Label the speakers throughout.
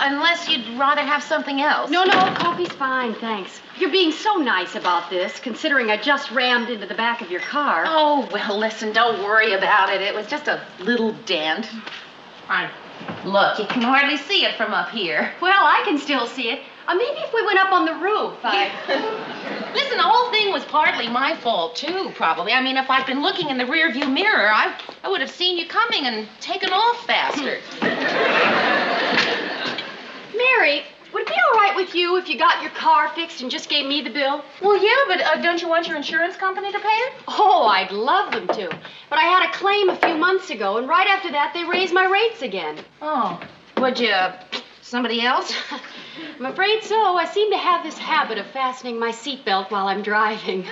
Speaker 1: Unless you'd rather have something else.
Speaker 2: No, coffee's fine, thanks. You're being so nice about this, considering I just rammed into the back of your car.
Speaker 1: Oh, well, listen, don't worry about it. It was just a little dent. Look, you can hardly see it from up here.
Speaker 2: Well, I can still see it. Maybe if we went up on the roof,
Speaker 1: Listen, the whole thing was partly my fault, too, probably. I mean, if I'd been looking in the rearview mirror, I would have seen you coming and taken off faster.
Speaker 2: Mary, would it be all right with you if you got your car fixed and just gave me the bill?
Speaker 1: Well, yeah, but don't you want your insurance company to pay it?
Speaker 2: Oh, I'd love them to. But I had a claim a few months ago, and right after that, they raised my rates again.
Speaker 1: Oh, would you... somebody else?
Speaker 2: I'm afraid so. I seem to have this habit of fastening my seatbelt while I'm driving.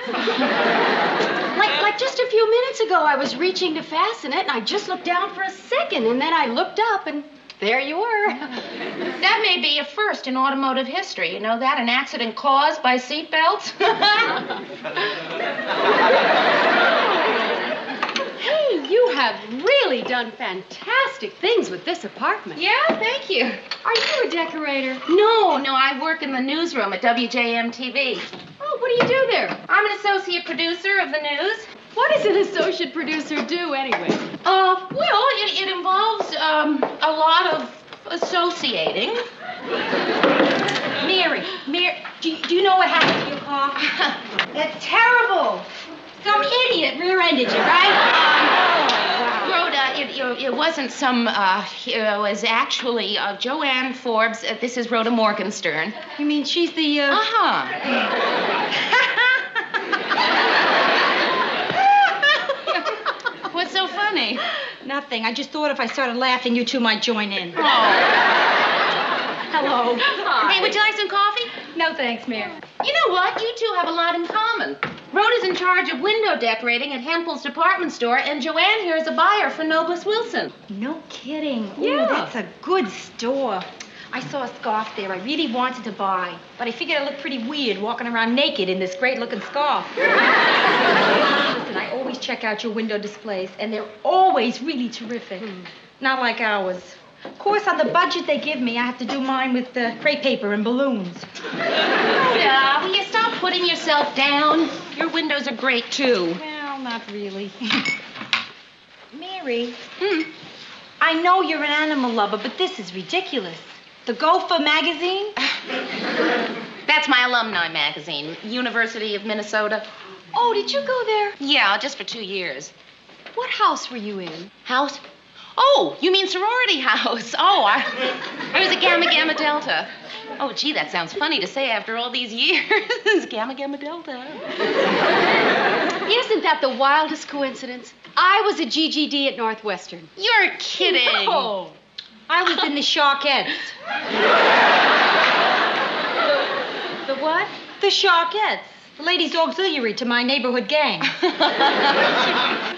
Speaker 2: like just a few minutes ago, I was reaching to fasten it, and I just looked down for a second, and then I looked up, and there you were.
Speaker 1: That may be a first in automotive history. You know that? An accident caused by seatbelts?
Speaker 2: Hey, you have really done fantastic things with this apartment.
Speaker 1: Yeah, thank you.
Speaker 2: Are you a decorator?
Speaker 1: No, I work in the newsroom at WJM-TV.
Speaker 2: Oh, what do you do there?
Speaker 1: I'm an associate producer of the news.
Speaker 2: What does an associate producer do, anyway?
Speaker 1: Well, it involves, a lot of associating.
Speaker 3: Mary, do you know what happened to your car? It's terrible. Some idiot rear-ended you, right?
Speaker 1: Rhoda, it wasn't some, it was actually, Joanne Forbes. This is Rhoda Morgenstern.
Speaker 3: You mean she's the,
Speaker 1: What's so funny?
Speaker 3: Nothing. I just thought if I started laughing, you two might join in.
Speaker 1: Oh.
Speaker 3: Hello.
Speaker 1: Hi. Hey, would you like some coffee?
Speaker 3: No, thanks, Mary.
Speaker 1: You know what? You two have a lot in common. Rhoda's in charge of window decorating at Hempel's department store, and Joanne here is a buyer for Nobles Wilson.
Speaker 3: No kidding.
Speaker 2: Yeah.
Speaker 3: Ooh, that's a good store. I saw a scarf there I really wanted to buy, but I figured I looked pretty weird walking around naked in this great-looking scarf. Listen, I always check out your window displays, and they're always really terrific. Not like ours. Of course, on the budget they give me, I have to do mine with crepe paper and balloons.
Speaker 1: Rhoda, will you stop putting yourself down? Your windows are great, too.
Speaker 3: Well, not really. Mary, I know you're an animal lover, but this is ridiculous. The Gopher magazine?
Speaker 1: That's my alumni magazine, University of Minnesota.
Speaker 2: Oh, did you go there?
Speaker 1: Yeah, just for 2 years.
Speaker 2: What house were you in?
Speaker 1: House? Oh, you mean sorority house. Oh, I was a Gamma Gamma Delta. Oh, gee, that sounds funny to say after all these years. Gamma Gamma Delta.
Speaker 2: Isn't that the wildest coincidence? I was a GGD at Northwestern.
Speaker 1: You're kidding.
Speaker 3: No. I was in the Sharkettes.
Speaker 2: The what?
Speaker 3: The Sharkettes. The ladies' auxiliary to my neighborhood gang.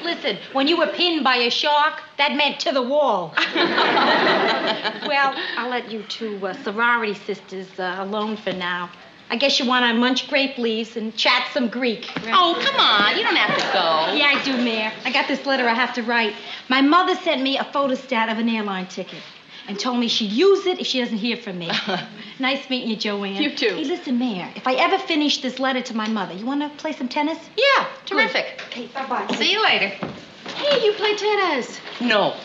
Speaker 3: Listen, when you were pinned by a shark, that meant to the wall. Well, I'll let you two sorority sisters alone for now. I guess you want to munch grape leaves and chat some Greek. Right?
Speaker 1: Oh, come on. You don't have to go.
Speaker 3: Yeah, I do, Mayor. I got this letter I have to write. My mother sent me a photostat of an airline ticket and told me she'd use it if she doesn't hear from me. Nice meeting you, Joanne.
Speaker 2: You too.
Speaker 3: Hey, listen, Mayor, if I ever finish this letter to my mother, you want to play some tennis?
Speaker 1: Yeah, terrific.
Speaker 3: Okay, bye-bye.
Speaker 1: See you later.
Speaker 2: Hey, you play tennis.
Speaker 1: No.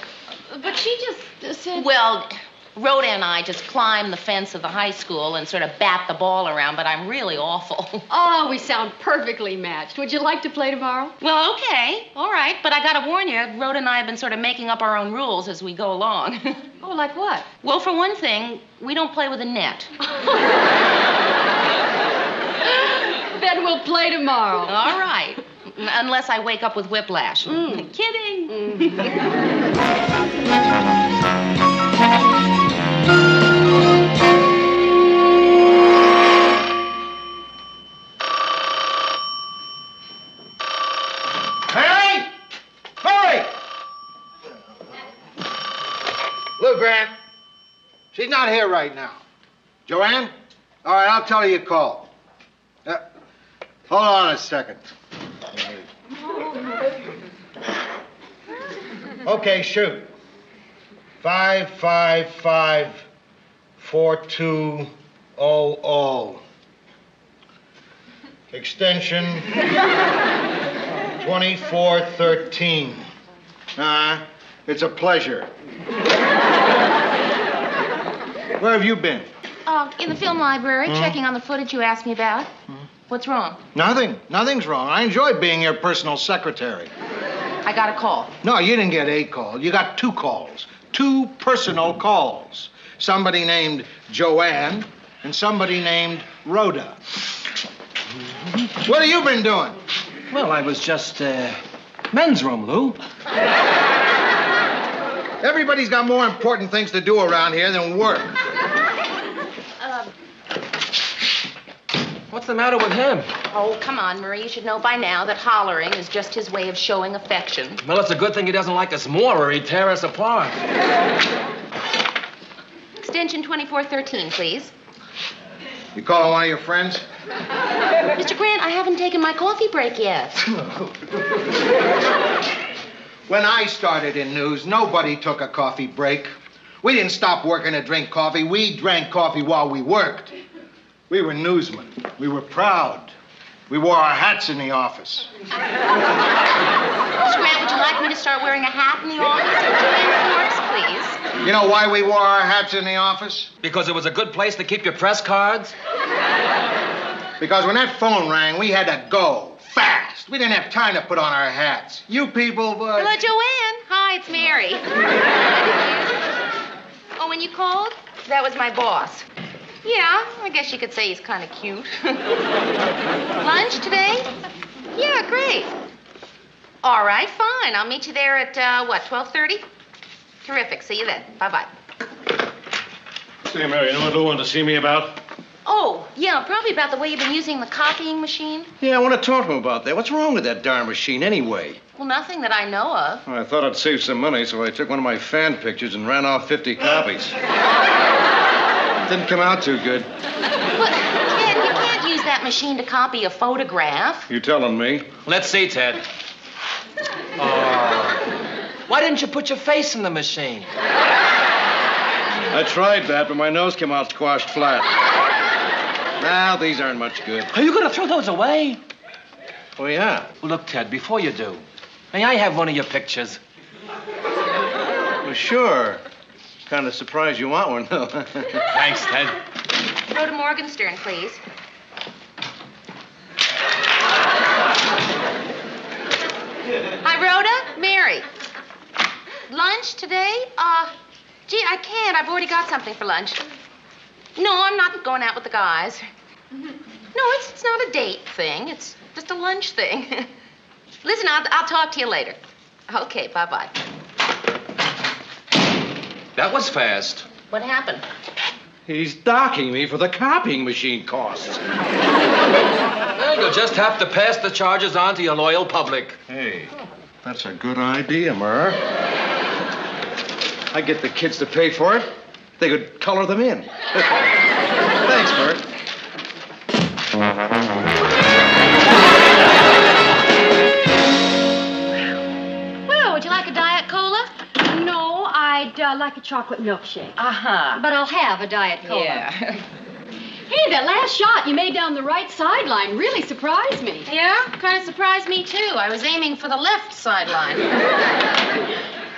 Speaker 2: But she just said...
Speaker 1: Well, Rhoda and I just climb the fence of the high school and sort of bat the ball around, but I'm really awful.
Speaker 2: Oh, we sound perfectly matched. Would you like to play tomorrow?
Speaker 1: Well, okay. All right. But I gotta warn you, Rhoda and I have been sort of making up our own rules as we go along.
Speaker 2: Oh, like what?
Speaker 1: Well, for one thing, we don't play with a net.
Speaker 2: Then we'll play tomorrow.
Speaker 1: All right. Unless I wake up with whiplash. Kidding.
Speaker 4: Look, Grant. She's not here right now. Joanne? All right, I'll tell her you called. Hold on a second. Okay, shoot. 555 4200. Extension 2413. It's a pleasure. Where have you been?
Speaker 1: In the film library, checking on the footage you asked me about. What's wrong?
Speaker 4: Nothing. Nothing's wrong. I enjoy being your personal secretary.
Speaker 1: I got a call.
Speaker 4: No, you didn't get a call. You got 2 calls. 2 personal calls. Somebody named Joanne and somebody named Rhoda. What have you been doing?
Speaker 5: Well, I was just, men's room, Lou.
Speaker 4: Everybody's got more important things to do around here than work.
Speaker 5: What's the matter with him?
Speaker 1: Oh, come on, Murray. You should know by now that hollering is just his way of showing affection.
Speaker 5: Well, it's a good thing he doesn't like us more or he'd tear us apart.
Speaker 1: Extension 2413, please.
Speaker 4: You calling one of your friends?
Speaker 1: Mr. Grant, I haven't taken my coffee break yet.
Speaker 4: When I started in news, nobody took a coffee break. We didn't stop working to drink coffee. We drank coffee while we worked. We were newsmen. We were proud. We wore our hats in the office.
Speaker 1: Mr. Grant, would you like me to start wearing a hat in the office? Please.
Speaker 4: You know why we wore our hats in the office?
Speaker 5: Because it was a good place to keep your press cards?
Speaker 4: Because when that phone rang, we had to go fast. We didn't have time to put on our hats. You people,
Speaker 1: Hello, Joanne. Hi, it's Mary. Oh, when you called? That was my boss. Yeah, I guess you could say he's kind of cute. Lunch today? Yeah, great. All right, fine. I'll meet you there at, 12:30? Terrific. See you then. Bye-bye.
Speaker 6: Say, Mary, you know what Lou wanted to see me about?
Speaker 1: Oh, yeah, probably about the way you've been using the copying machine.
Speaker 6: Yeah, I want to talk to him about that. What's wrong with that darn machine anyway?
Speaker 1: Well, nothing that I know of.
Speaker 6: Well, I thought I'd save some money, so I took one of my fan pictures and ran off 50 copies. Didn't come out too good.
Speaker 1: But, Ted, you can't use that machine to copy a photograph.
Speaker 6: You telling me?
Speaker 5: Let's see, Ted. Oh. Why didn't you put your face in the machine?
Speaker 6: I tried that, but my nose came out squashed flat. Now, these aren't much good.
Speaker 5: Are you going to throw those away?
Speaker 6: Oh, yeah.
Speaker 5: Well, look, Ted, before you do, may I have one of your pictures?
Speaker 6: Well, sure. Kind of surprised you want one, though.
Speaker 5: Thanks, Ted.
Speaker 1: Rhoda Morgenstern, please. Hi, Rhoda. Mary. Lunch today? Gee, I can't. I've already got something for lunch. No, I'm not going out with the guys. No, it's not a date thing. It's just a lunch thing. Listen, I'll talk to you later. Okay, bye-bye.
Speaker 5: That was fast.
Speaker 1: What happened?
Speaker 6: He's docking me for the copying machine costs.
Speaker 5: Well, you'll just have to pass the charges on to your loyal public.
Speaker 6: Hey, that's a good idea, Mur. I get the kids to pay for it. They could color them in. Thanks, Mur.
Speaker 2: Well, would you like a Diet Cola? No, I'd like a chocolate milkshake.
Speaker 1: Uh-huh.
Speaker 2: But I'll have a Diet Cola.
Speaker 1: Yeah.
Speaker 2: Hey, that last shot you made down the right sideline really surprised me.
Speaker 1: Yeah? Kind of surprised me, too. I was aiming for the left sideline.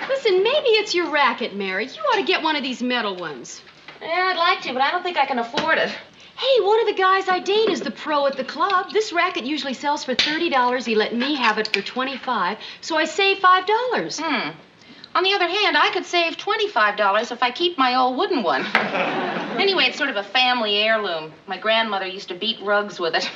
Speaker 2: Listen, maybe it's your racket, Mary. You ought to get one of these metal ones.
Speaker 1: Yeah, I'd like to, but I don't think I can afford it.
Speaker 2: Hey, one of the guys I date is the pro at the club. This racket usually sells for $30. He let me have it for $25, so I saved $5.
Speaker 1: On the other hand, I could save $25 if I keep my old wooden one. Anyway, it's sort of a family heirloom. My grandmother used to beat rugs with it.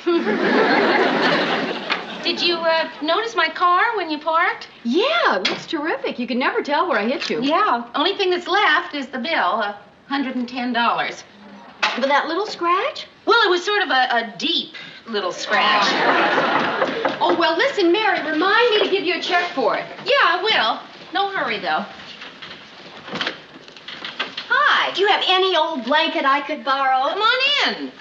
Speaker 1: Did you notice my car when you parked?
Speaker 2: Yeah, it looks terrific. You can never tell where I hit you.
Speaker 1: Yeah. Only thing that's left is the bill, $110.
Speaker 2: But that little scratch?
Speaker 1: Well, it was sort of a deep little scratch.
Speaker 2: Oh, well, listen, Mary, remind me to give you a check for it.
Speaker 1: Yeah, I will. No hurry, though. Hi.
Speaker 7: Do you have any old blanket I could borrow?
Speaker 1: Come on in.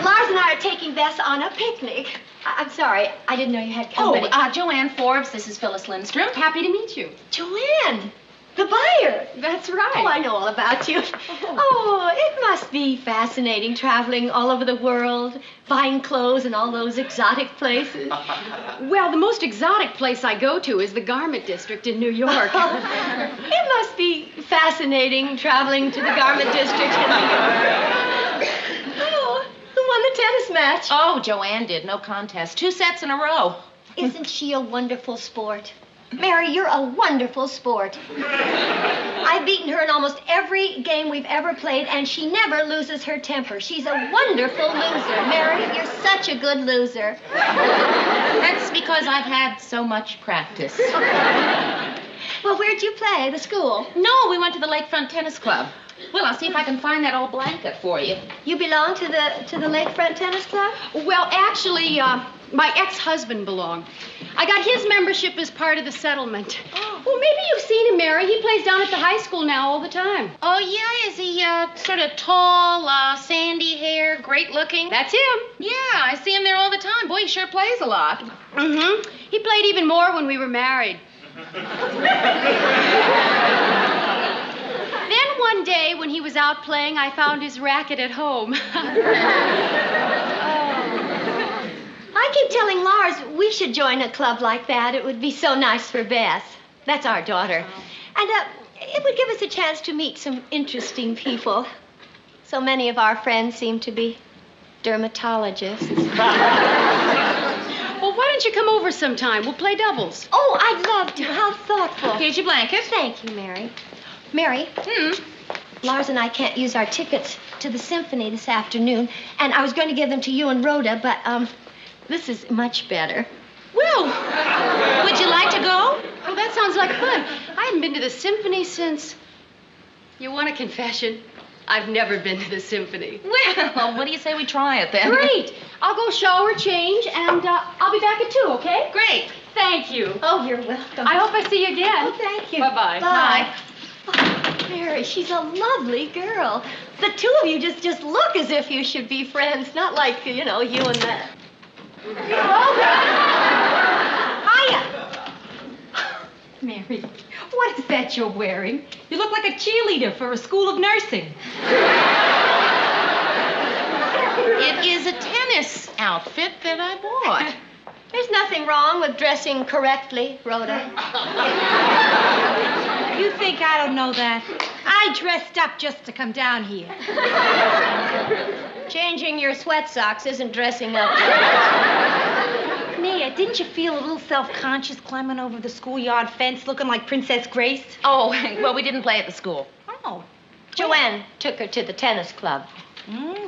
Speaker 7: Lars and I are taking Bess on a picnic. I'm sorry, I didn't know you had company.
Speaker 1: Oh, Joanne Forbes, this is Phyllis Lindstrom.
Speaker 2: Happy to meet you.
Speaker 7: Joanne! The buyer.
Speaker 2: That's right.
Speaker 7: Oh, I know all about you. Oh, it must be fascinating traveling all over the world, buying clothes in all those exotic places.
Speaker 2: Well, the most exotic place I go to is the garment district in New York.
Speaker 7: It must be fascinating traveling to the garment district in New York. Oh, who won the tennis match?
Speaker 1: Oh, Joanne did. No contest. 2 sets in a row.
Speaker 7: Isn't she a wonderful sport? Mary, you're a wonderful sport. I've beaten her in almost every game we've ever played, and she never loses her temper. She's a wonderful loser. Mary, you're such a good loser.
Speaker 1: That's because I've had so much practice.
Speaker 7: Well, where'd you play? The school?
Speaker 1: No, we went to the Lakefront Tennis Club. Well, I'll see if I can find that old blanket for you.
Speaker 7: You belong to the Lakefront Tennis Club?
Speaker 2: Well, actually, my ex-husband belonged. I got his membership as part of the settlement.
Speaker 7: Oh.
Speaker 2: Well, maybe you've seen him, Mary. He plays down at the high school now all the time.
Speaker 1: Oh, yeah? Is he sort of tall, sandy hair, great looking?
Speaker 2: That's him.
Speaker 1: Yeah, I see him there all the time. Boy, he sure plays a lot.
Speaker 2: Mm-hmm. He played even more when we were married. Then one day, when he was out playing, I found his racket at home.
Speaker 7: I keep telling Lars we should join a club like that. It would be so nice for Beth. That's our daughter. And it would give us a chance to meet some interesting people. So many of our friends seem to be dermatologists.
Speaker 2: Well, why don't you come over sometime? We'll play doubles.
Speaker 7: Oh, I'd love to. How thoughtful.
Speaker 1: Here's your blanket.
Speaker 7: Thank you, Mary. Mary, Lars and I can't use our tickets to the symphony this afternoon, and I was going to give them to you and Rhoda, but this is much better.
Speaker 1: Well, would you like to go?
Speaker 2: Oh, that sounds like fun. I haven't been to the symphony since... You want a confession? I've never been to the symphony.
Speaker 1: Well, what do you say we try it then?
Speaker 2: Great. I'll go shower, change, and I'll be back at 2, okay?
Speaker 1: Great.
Speaker 2: Thank you.
Speaker 7: Oh, you're welcome.
Speaker 2: I hope I see you again.
Speaker 7: Oh, thank you.
Speaker 2: Bye-bye.
Speaker 7: Bye. Oh, Mary, she's a lovely girl. The two of you just look as if you should be friends, not like, you know, you and that. Hiya.
Speaker 3: Mary, what is that you're wearing? You look like a cheerleader for a school of nursing.
Speaker 1: It is a tennis outfit that I bought.
Speaker 7: There's nothing wrong with dressing correctly, Rhoda.
Speaker 3: You think I don't know that? I dressed up just to come down here.
Speaker 7: Changing your sweat socks isn't dressing up.
Speaker 3: Mia, didn't you feel a little self-conscious climbing over the schoolyard fence looking like Princess Grace?
Speaker 1: Oh, well, we didn't play at the school.
Speaker 3: Oh.
Speaker 7: Joanne took her to the tennis club.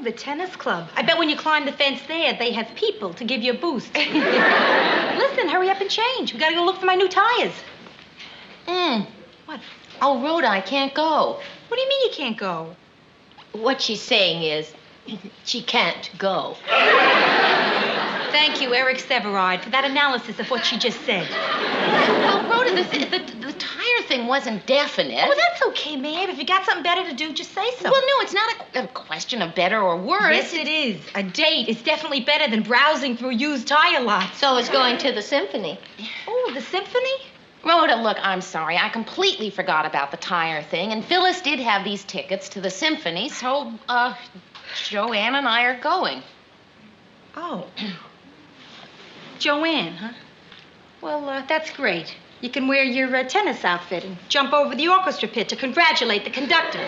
Speaker 3: The tennis club. I bet when you climb the fence there, they have people to give you a boost. Listen, hurry up and change. We gotta go look for my new tires. What?
Speaker 1: Oh, Rhoda, I can't go.
Speaker 3: What do you mean you can't go?
Speaker 7: What she's saying is, she can't go.
Speaker 3: Thank you, Eric Severide, for that analysis of what she just said.
Speaker 1: Well, Rhoda, the tire thing wasn't definite.
Speaker 3: Oh, that's okay, Maeve. If you got something better to do, just say so.
Speaker 1: Well, no, it's not a question of better or worse.
Speaker 3: Yes, it is. A date is definitely better than browsing through used tire lots.
Speaker 7: So is going to the symphony.
Speaker 3: Oh, the symphony?
Speaker 1: Rhoda, look, I'm sorry. I completely forgot about the tire thing, and Phyllis did have these tickets to the symphony, so, Joanne and I are going.
Speaker 3: Oh. Joanne, huh? Well, that's great. You can wear your tennis outfit and jump over the orchestra pit to congratulate the conductor.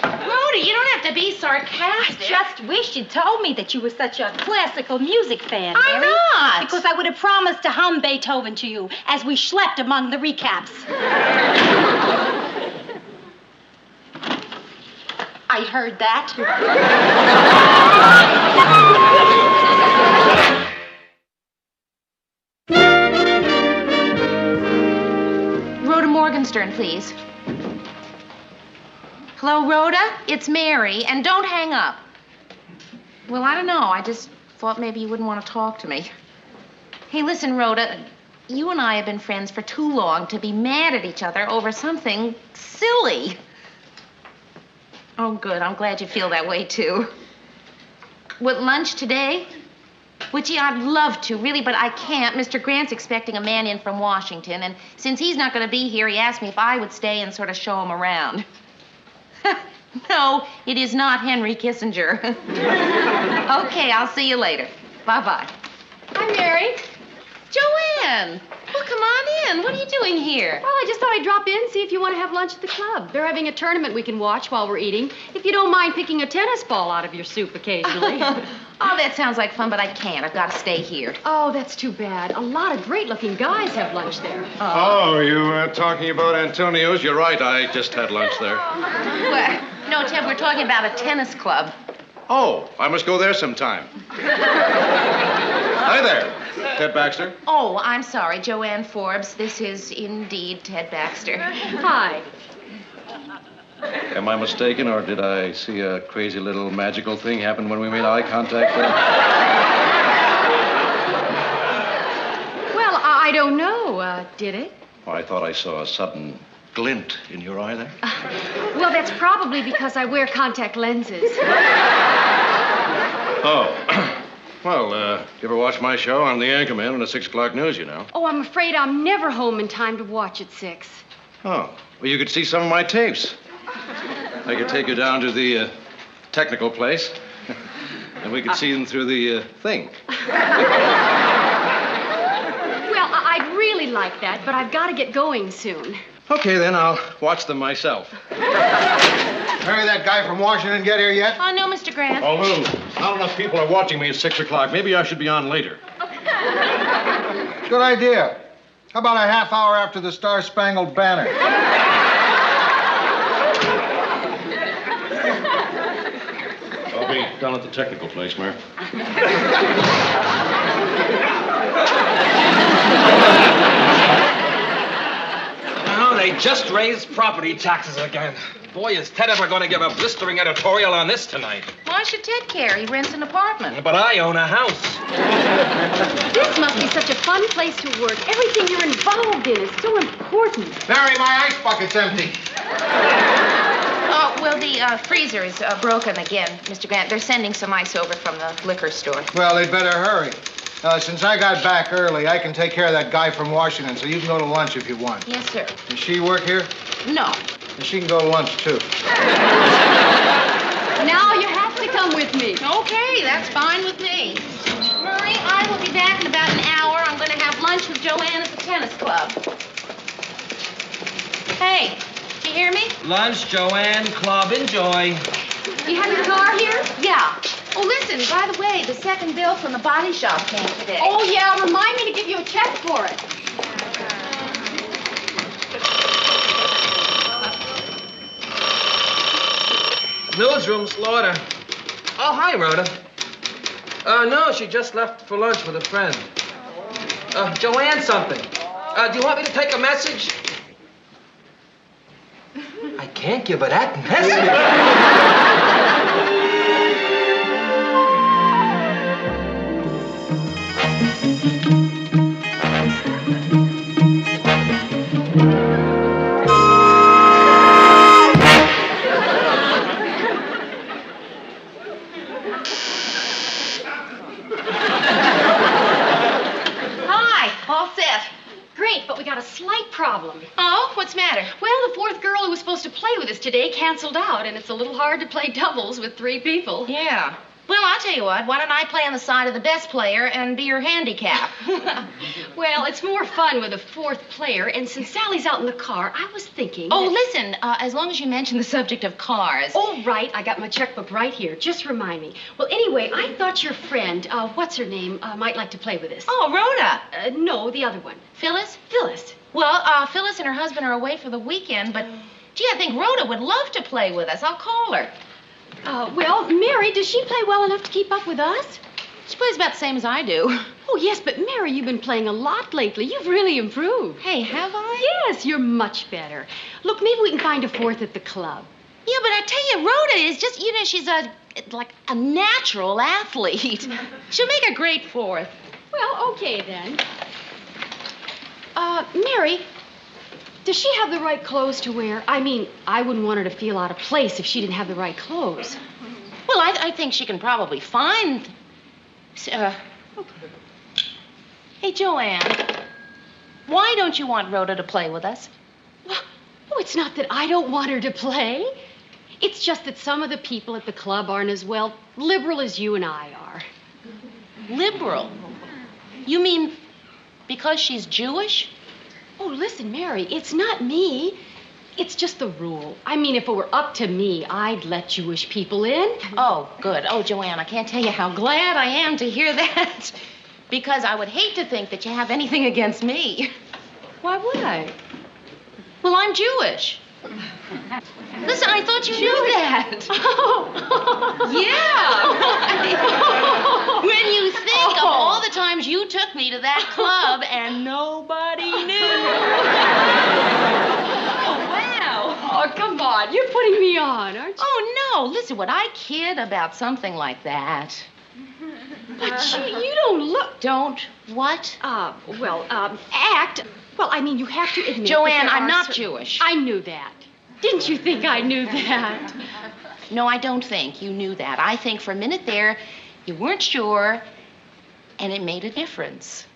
Speaker 1: Rhoda, you don't have to be sarcastic.
Speaker 3: I just wish you'd told me that you were such a classical music fan,
Speaker 1: I'm
Speaker 3: Mary.
Speaker 1: not.
Speaker 3: Because I would have promised to hum Beethoven to you as we schlepped among the recaps. I heard that.
Speaker 1: Rhoda Morgenstern, please. Hello, Rhoda? It's Mary, and don't hang up. Well, I don't know. I just thought maybe you wouldn't want to talk to me. Hey, listen, Rhoda, you and I have been friends for too long to be mad at each other over something silly. Oh, good. I'm glad you feel that way, too. With lunch today? Well, gee, I'd love to, really, but I can't. Mr. Grant's expecting a man in from Washington, and since he's not going to be here, he asked me if I would stay and sort of show him around. No, it is not Henry Kissinger. Okay, I'll see you later. Bye-bye.
Speaker 2: Hi, Mary.
Speaker 1: Joanne! Well, come on in. What are you doing here?
Speaker 2: Well, I just thought I'd drop in, see if you want to have lunch at the club. They're having a tournament we can watch while we're eating. If you don't mind picking a tennis ball out of your soup occasionally.
Speaker 1: Oh, that sounds like fun, but I can't. I've got to stay here.
Speaker 2: Oh, that's too bad. A lot of great-looking guys have lunch there.
Speaker 6: Oh, you talking about Antonio's? You're right. I just had lunch there.
Speaker 1: Well, no, Ted, we're talking about a tennis club.
Speaker 6: Oh, I must go there sometime. Hi there, Ted Baxter.
Speaker 1: Oh, I'm sorry, Joanne Forbes. This is indeed Ted Baxter.
Speaker 2: Hi.
Speaker 6: Am I mistaken, or did I see a crazy little magical thing happen when we made eye contact there?
Speaker 2: Well, I don't know. Did it?
Speaker 6: Oh, I thought I saw a sudden glint in your eye there.
Speaker 2: Well, that's probably because I wear contact lenses.
Speaker 6: Oh. Well, you ever watch my show? I'm the anchorman on the 6 o'clock news, you know.
Speaker 2: Oh, I'm afraid I'm never home in time to watch at 6.
Speaker 6: Oh. Well, you could see some of my tapes. I could take you down to the technical place, and we could see them through the thing.
Speaker 2: Well, I'd really like that, but I've got to get going soon.
Speaker 6: Okay, then I'll watch them myself.
Speaker 4: Mary, that guy from Washington get here yet?
Speaker 1: Oh, no, Mr. Grant.
Speaker 6: Oh, Lou, not enough people are watching me at 6 o'clock. Maybe I should be on later.
Speaker 4: Good idea. How about a half hour after the Star-Spangled Banner?
Speaker 6: I'll be down at the technical place, Mary.
Speaker 5: Oh, they just raised property taxes again. Boy, is Ted ever going to give a blistering editorial on this tonight.
Speaker 1: Why should Ted care? He rents an apartment.
Speaker 5: But I own a house.
Speaker 2: This must be such a fun place to work. Everything you're involved in is so important.
Speaker 4: Mary, my ice bucket's empty.
Speaker 1: Oh, well, the freezer is broken again, Mr. Grant. They're sending some ice over from the liquor store.
Speaker 4: Well, they'd better hurry. Since I got back early, I can take care of that guy from Washington, so you can go to lunch if you want.
Speaker 1: Yes, sir.
Speaker 4: Does she work here?
Speaker 1: No.
Speaker 4: Then she can go to lunch, too.
Speaker 2: Now you have to come with me.
Speaker 1: Okay, that's fine with me. Murray, I will be back in about an hour. I'm going to have lunch with Joanne at the tennis club. Hey, did you hear me?
Speaker 5: Lunch, Joanne, club, enjoy.
Speaker 2: You have your car here?
Speaker 1: Yeah. Oh, listen, by the way, the second bill from the body shop came today.
Speaker 2: Oh, yeah. Remind me to give you a check for it.
Speaker 5: Newsroom, Slaughter. Oh, hi, Rhoda. No, she just left for lunch with a friend. Joanne something. Do you want me to take a message? I can't give her that message.
Speaker 2: Problem.
Speaker 1: Oh, what's the matter?
Speaker 2: Well, the fourth girl who was supposed to play with us today canceled out, and it's a little hard to play doubles with 3 people.
Speaker 1: Yeah. Well, I'll tell you what. Why don't I play on the side of the best player and be your handicap?
Speaker 2: Well, it's more fun with a fourth player, and since Sally's out in the car, I was thinking...
Speaker 1: Oh, listen, as long as you mention the subject of cars.
Speaker 2: Oh, right. I got my checkbook right here. Just remind me. Well, anyway, I thought your friend, what's her name, might like to play with us.
Speaker 1: Oh, Rhoda.
Speaker 2: No, the other one.
Speaker 1: Phyllis?
Speaker 2: Phyllis.
Speaker 1: Well, Phyllis and her husband are away for the weekend, but, gee, I think Rhoda would love to play with us. I'll call her.
Speaker 2: Well, Mary, does she play well enough to keep up with us?
Speaker 1: She plays about the same as I do.
Speaker 2: Oh, yes, but Mary, you've been playing a lot lately. You've really improved.
Speaker 1: Hey, have I?
Speaker 2: Yes, you're much better. Look, maybe we can find a fourth at the club.
Speaker 1: Yeah, but I tell you, Rhoda is just, she's like a natural athlete. She'll make a great fourth.
Speaker 2: Well, okay, then. Mary, does she have the right clothes to wear? I mean, I wouldn't want her to feel out of place if she didn't have the right clothes.
Speaker 1: Well, I think she can probably find...
Speaker 2: Oh,
Speaker 1: Hey, Joanne, why don't you want Rhoda to play with us?
Speaker 2: Oh, it's not that I don't want her to play. It's just that some of the people at the club aren't as, well, liberal as you and I are.
Speaker 1: Liberal? You mean because she's Jewish?
Speaker 2: Oh, listen, Mary, it's not me. It's just the rule. I mean, if it were up to me, I'd let Jewish people in.
Speaker 1: Oh, good. Oh, Joanne, I can't tell you how glad I am to hear that. Because I would hate to think that you have anything against me.
Speaker 2: Why would I?
Speaker 1: Well, I'm Jewish. Listen, I thought you knew that. Yeah. When you think of all the times you took me to that club and nobody knew. Oh, wow.
Speaker 2: Oh, come on. You're putting me on, aren't you?
Speaker 1: Oh, no. Listen, would I kid about something like that?
Speaker 2: But you don't look...
Speaker 1: Don't what?
Speaker 2: Act. Well, I mean, you have to admit...
Speaker 1: Joanne,
Speaker 2: that
Speaker 1: I'm not
Speaker 2: certain...
Speaker 1: Jewish.
Speaker 2: I knew that. Didn't you think I knew that?
Speaker 1: No, I don't think you knew that. I think for a minute there, you weren't sure, and it made a difference.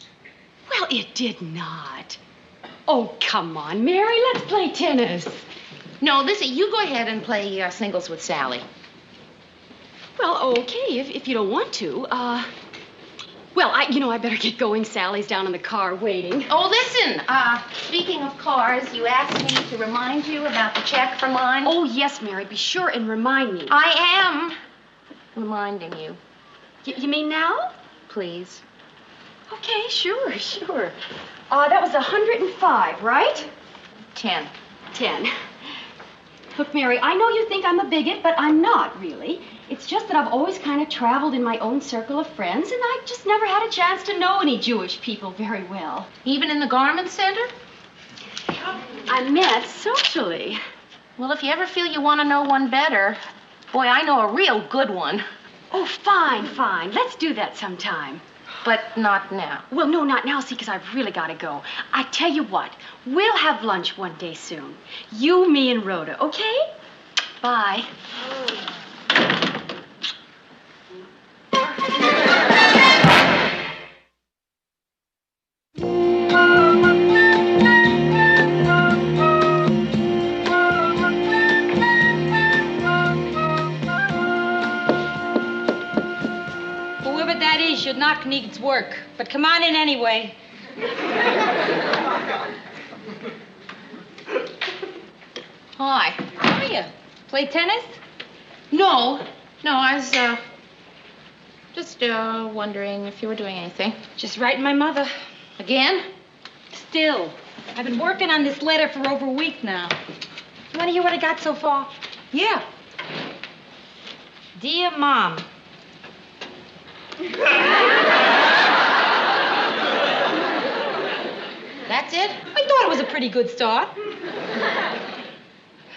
Speaker 2: Well, it did not. Oh, come on, Mary, let's play tennis.
Speaker 1: No, listen, you go ahead and play singles with Sally.
Speaker 2: Well, okay, if you don't want to. Well, I better get going. Sally's down in the car waiting.
Speaker 1: Oh, listen, speaking of cars, you asked me to remind you about the check for mine.
Speaker 2: Oh, yes, Mary, be sure and remind me.
Speaker 1: I am reminding you.
Speaker 2: You mean now?
Speaker 1: Please.
Speaker 2: Okay, sure. That was 105, right?
Speaker 1: 10.
Speaker 2: 10. Look, Mary, I know you think I'm a bigot, but I'm not, really. It's just that I've always kind of traveled in my own circle of friends, and I just never had a chance to know any Jewish people very well.
Speaker 1: Even in the garment center?
Speaker 2: I meant socially.
Speaker 1: Well, if you ever feel you want to know one better, boy, I know a real good one.
Speaker 2: Oh, fine. Let's do that sometime.
Speaker 1: But not now.
Speaker 2: Well, no, not now, see, because I've really got to go. I tell you what, we'll have lunch one day soon. You, me, and Rhoda, okay? Bye.
Speaker 3: Whoever that is should not needs work. But come on in anyway.
Speaker 1: Hi.
Speaker 3: How are you? Play tennis?
Speaker 1: No, I was, just wondering if you were doing anything.
Speaker 3: Just writing my mother.
Speaker 1: Again?
Speaker 3: Still. I've been working on this letter for over a week now. You want to hear what I got so far?
Speaker 1: Yeah.
Speaker 3: Dear Mom.
Speaker 1: That's it?
Speaker 3: I thought it was a pretty good start.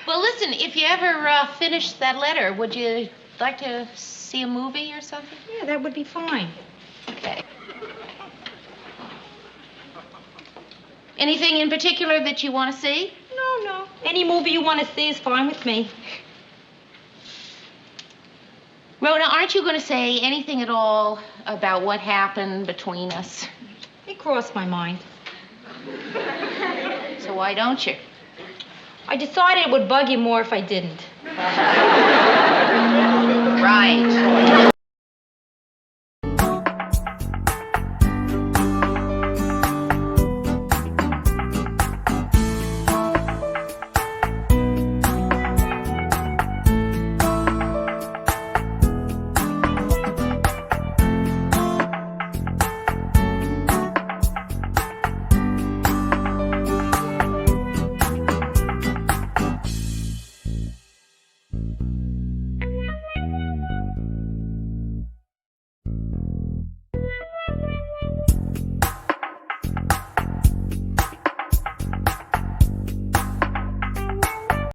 Speaker 1: Well, listen, if you ever finish that letter, would you like to see a movie or something?
Speaker 3: Yeah, that would be fine.
Speaker 1: Okay. Anything in particular that you want to see?
Speaker 3: No. Any movie you want to see is fine with me.
Speaker 1: Rhoda, aren't you going to say anything at all about what happened between us?
Speaker 3: It crossed my mind.
Speaker 1: So why don't you?
Speaker 3: I decided it would bug you more if I didn't.
Speaker 1: Right.